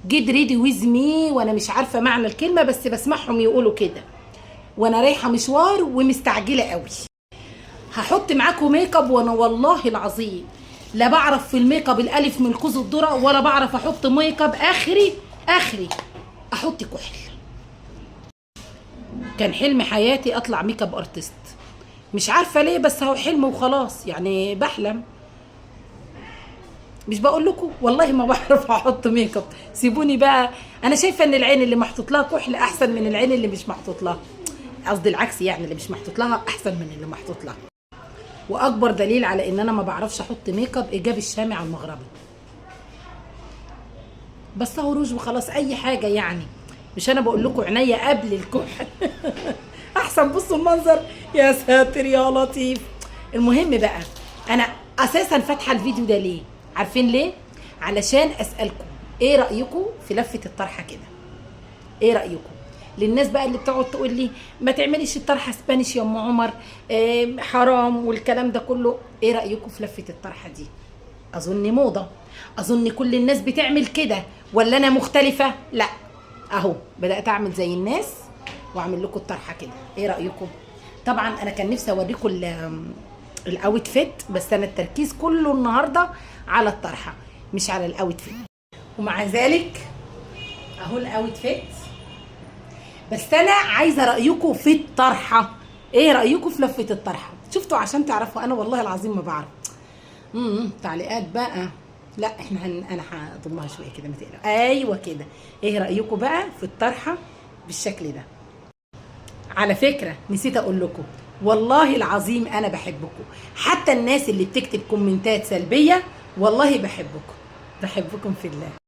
جيت ريدي ويز مي، وانا مش عارفه معنى الكلمه بس بسمعهم يقولوا كده، وانا رايحه مشوار ومستعجله قوي. هحط معاكم ميك اب، وانا والله العظيم لا بعرف في الميك اب الالف من كوز الذره، ولا بعرف احط ميك اب. اخري احط كحل. كان حلم حياتي اطلع ميك اب ارتست، مش عارفه ليه، بس هو حلم وخلاص، يعني بحلم. مش بقول لكم والله ما بعرف احط ميك اب، سيبوني بقى. انا شايفه ان العين اللي محطوط لها كحل احسن من العين اللي مش محطوط لها، قصدي العكس، يعني اللي مش محطوط لها احسن من اللي محطوط لها. واكبر دليل على ان انا ما بعرفش احط ميك اب ايجاب الشامع المغربي. بس هو روج وخلاص، اي حاجه يعني. مش انا بقول لكم عينيا قبل الكحل احسن. بصوا المنظر، يا ساتر يا لطيف. المهم بقى، انا اساسا فاتحه الفيديو ده ليه؟ عارفين ليه؟ علشان اسالكم ايه رايكم في لفه الطرحه كده؟ ايه رايكم؟ للناس بقى اللي بتقعد تقول لي ما تعمليش الطرحه اسبانيش يا ام عمر، حرام والكلام ده كله. ايه رايكم في لفه الطرحه دي؟ اظن موضه، اظن كل الناس بتعمل كده، ولا انا مختلفه؟ لا، اهو بدات اعمل زي الناس واعمل لكم الطرحه كده. ايه رايكم؟ طبعا انا كان نفسي اوريكم الاوت فيت، بس انا التركيز كله النهارده على الطرحه مش على الاوت فيت. ومع ذلك اهو الاوت فيت، بس انا عايزه رايكم في الطرحه. ايه رايكم في لفه الطرحه؟ شفتوا؟ عشان تعرفوا انا والله العظيم ما بعرف. تعليقات بقى. لا احنا انا هضمها شويه كده، ما تقلقوا. ايوه كده. ايه رايكم بقى في الطرحه بالشكل ده؟ على فكره نسيت اقول لكم، والله العظيم انا بحبكم، حتى الناس اللي بتكتب كومنتات سلبيه والله بحبكم في الله.